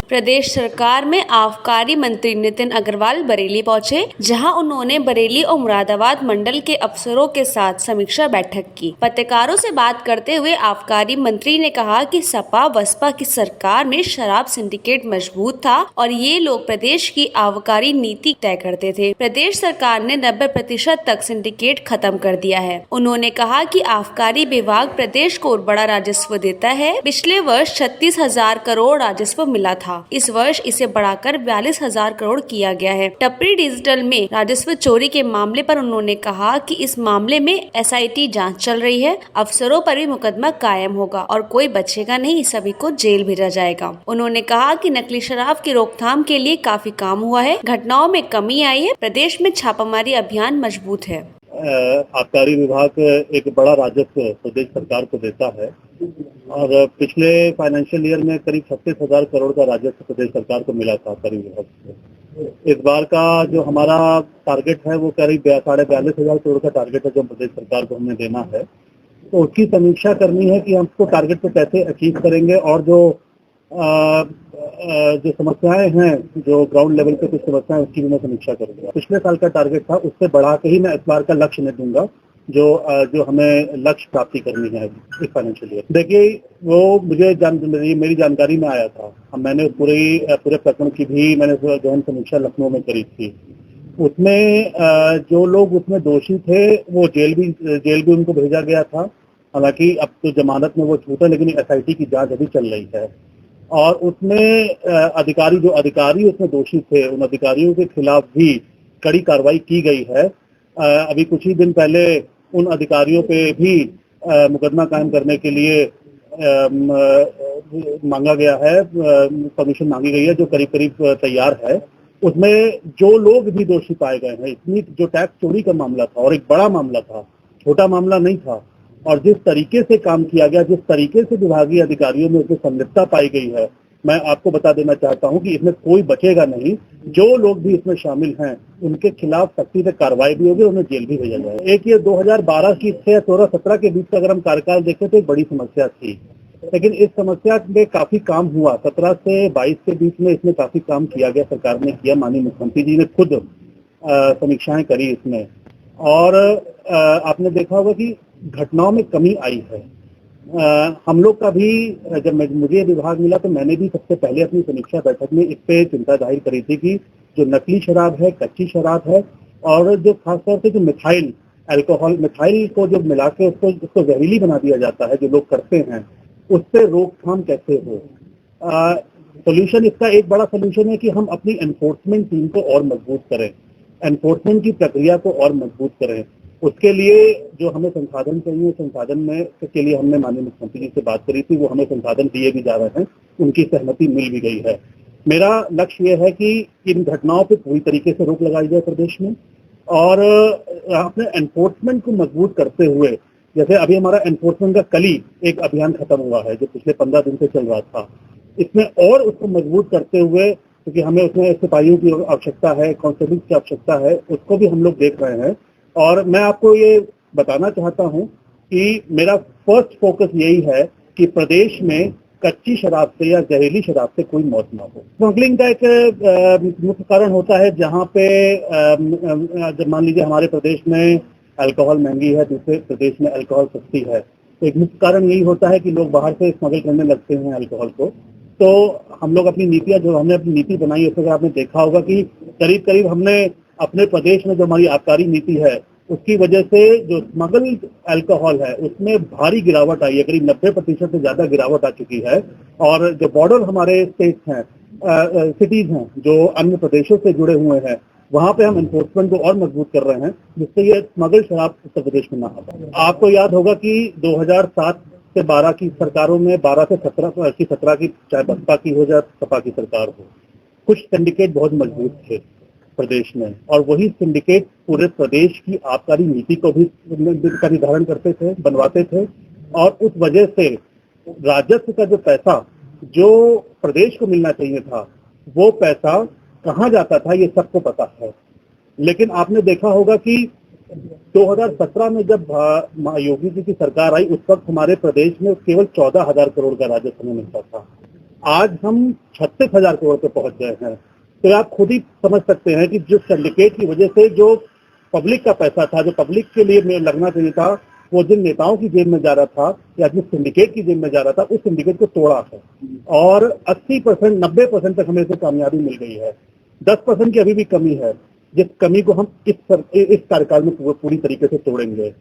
प्रदेश सरकार में आबकारी मंत्री नितिन अग्रवाल बरेली पहुंचे, जहां उन्होंने बरेली और मुरादाबाद मंडल के अफसरों के साथ समीक्षा बैठक की। पत्रकारों से बात करते हुए आबकारी मंत्री ने कहा कि सपा बसपा की सरकार में शराब सिंडिकेट मजबूत था और ये लोग प्रदेश की आबकारी नीति तय करते थे। प्रदेश सरकार ने 90% तक सिंडिकेट खत्म कर दिया है। उन्होंने कहा कि आबकारी विभाग प्रदेश को बड़ा राजस्व देता है। पिछले वर्ष 36,000 करोड़ राजस्व मिला था। इस वर्ष इसे बढ़ाकर 42,000 करोड़ किया गया है। टपरी डिजिटल में राजस्व चोरी के मामले पर उन्होंने कहा कि इस मामले में SIT जांच चल रही है। अफसरों पर भी मुकदमा कायम होगा और कोई बचेगा नहीं, सभी को जेल भेजा जाएगा। उन्होंने कहा कि नकली शराब की रोकथाम के लिए काफी काम हुआ है, घटनाओं में कमी आई है। प्रदेश में छापामारी अभियान मजबूत है। आबकारी विभाग एक बड़ा राजस्व प्रदेश सरकार को देता है और पिछले फाइनेंशियल ईयर में करीब 36,000 करोड़ का राजस्व प्रदेश सरकार को मिला था आबकारी विभाग से। इस बार का जो हमारा टारगेट है वो करीब 42,500 करोड़ का टारगेट है जो प्रदेश सरकार को हमें देना है। तो उसकी समीक्षा करनी है कि हम उसको टारगेट को कैसे अचीव करेंगे और जो समस्याएं हैं, जो ग्राउंड लेवल पे कुछ समस्याएं, उसकी भी मैं समीक्षा करूंगा। पिछले साल का टारगेट था, उससे बढ़ा के ही मैं इस बार का लक्ष्य में दूंगा जो हमें लक्ष्य प्राप्ति करनी है इस फाइनेंशियल ईयर। देखिए, वो मेरी जानकारी में आया था। अब मैंने पूरे प्रकरण की भी मैंने गहन समीक्षा लखनऊ में करी थी। उसमें जो लोग उसमें दोषी थे वो जेल भी उनको भेजा गया था। हालांकि अब तो जमानत में वो छूटा, लेकिन SIT की जांच अभी चल रही है और उसमें अधिकारी उसमें दोषी थे, उन अधिकारियों के खिलाफ भी कड़ी कार्रवाई की गई है। अभी कुछ ही दिन पहले उन अधिकारियों पे भी मुकदमा कायम करने के लिए मांगा गया है, परमिशन मांगी गई है, जो करीब तैयार है। उसमें जो लोग भी दोषी पाए गए हैं, इतनी जो टैक्स चोरी का मामला था और एक बड़ा मामला था, छोटा मामला नहीं था, और जिस तरीके से काम किया गया, जिस तरीके से विभागीय अधिकारियों में उसमें संलिप्तता पाई गई है, मैं आपको बता देना चाहता हूं कि इसमें कोई बचेगा नहीं। जो लोग भी इसमें शामिल हैं उनके खिलाफ सख्ती से कार्रवाई भी होगी, उन्हें जेल भी भेजा जाएगा। एक ये 2012 की 16-17 के बीच का अगर हम कार्यकाल देखें तो एक बड़ी समस्या थी, लेकिन इस समस्या में काफी काम हुआ। 17 से 22 के बीच में इसमें काफी काम किया गया, सरकार ने किया। माननीय मुख्यमंत्री जी ने खुद समीक्षाएं करी इसमें, और आपने देखा होगा कि घटनाओं में कमी आई है। हम लोग का भी जब मुझे विभाग मिला तो मैंने भी सबसे पहले अपनी समीक्षा बैठक में इस पे चिंता जाहिर करी थी कि जो नकली शराब है, कच्ची शराब है, और जो खासतौर से जो मिथाइल को जो मिला के उसको जहरीली बना दिया जाता है, जो लोग करते हैं, उससे रोकथाम कैसे हो। सोल्यूशन इसका एक बड़ा सोल्यूशन है कि हम अपनी एनफोर्समेंट टीम को और मजबूत करें, एनफोर्समेंट की प्रक्रिया को और मजबूत करें। उसके लिए जो हमें संसाधन चाहिए, संसाधन में के लिए हमने माननीय मुख्यमंत्री जी से बात करी थी, वो हमें संसाधन दिए भी जा रहे हैं, उनकी सहमति मिल भी गई है। मेरा लक्ष्य ये है कि इन घटनाओं पर पूरी तरीके से रोक लगाई जाए प्रदेश में, और अपने एनफोर्समेंट को मजबूत करते हुए, जैसे अभी हमारा एनफोर्समेंट का कल ही एक अभियान खत्म हुआ है जो पिछले 15 दिन से चल रहा था, इसमें और उसको मजबूत करते हुए, क्योंकि हमें उसमें सिपाहियों की आवश्यकता है, कांस्टेबल की आवश्यकता है, उसको भी हम लोग देख रहे हैं। और मैं आपको ये बताना चाहता हूं कि मेरा फर्स्ट फोकस यही है कि प्रदेश में कच्ची शराब से या जहरीली शराब से कोई मौत ना हो। स्मगलिंग का एक मुख्य कारण होता है, जहां पे जब मान लीजिए हमारे प्रदेश में अल्कोहल महंगी है, दूसरे प्रदेश में अल्कोहल सस्ती है, तो एक मुख्य कारण यही होता है कि लोग बाहर से स्मगल करने लगते हैं अल्कोहल को। तो हम लोग अपनी नीतियां, जो हमने अपनी नीति बनाई है, उसमें आपने देखा होगा कि करीब हमने अपने प्रदेश में जो हमारी आबकारी नीति है, उसकी वजह से जो स्मगल अल्कोहल है उसमें भारी गिरावट आई है, करीब 90% से ज्यादा गिरावट आ चुकी है। और जो बॉर्डर हमारे स्टेट्स हैं, सिटीज हैं, जो अन्य प्रदेशों से जुड़े हुए हैं, वहां पे हम एनफोर्समेंट को और मजबूत कर रहे हैं, जिससे ये स्मगल शराब उत्तर प्रदेश में ना आ पाए। आपको याद होगा कि 2007 से 12 की सरकारों में, 12 से 17 की, चाहे बसपा की हो या सपा की सरकार हो, कुछ सिंडिकेट बहुत मजबूत थे प्रदेश में, और वही सिंडिकेट पूरे प्रदेश की आबकारी नीति को भी का निर्धारण करते थे, बनवाते थे, और उस वजह से राजस्व का जो पैसा जो प्रदेश को मिलना चाहिए था, वो पैसा कहाँ जाता था ये सबको पता है। लेकिन आपने देखा होगा कि 2017 में जब योगी जी की सरकार आई, उस वक्त हमारे प्रदेश में केवल 14,000 करोड़ का राजस्व मिलता था। आज हम 36,000 करोड़ पे पहुंच गए हैं। तो आप खुद ही समझ सकते हैं कि जिस सिंडिकेट की वजह से जो पब्लिक का पैसा था, जो पब्लिक के लिए में लगना चाहिए था, वो जिन नेताओं की जेब में जा रहा था या जिस सिंडिकेट की जेब में जा रहा था, उस सिंडिकेट को तोड़ा है और 80% 90% तक हमें इससे कामयाबी मिल गई है। 10% की अभी भी कमी है, जिस कमी को हम इस कार्यकाल में पूरी तरीके से तोड़ेंगे।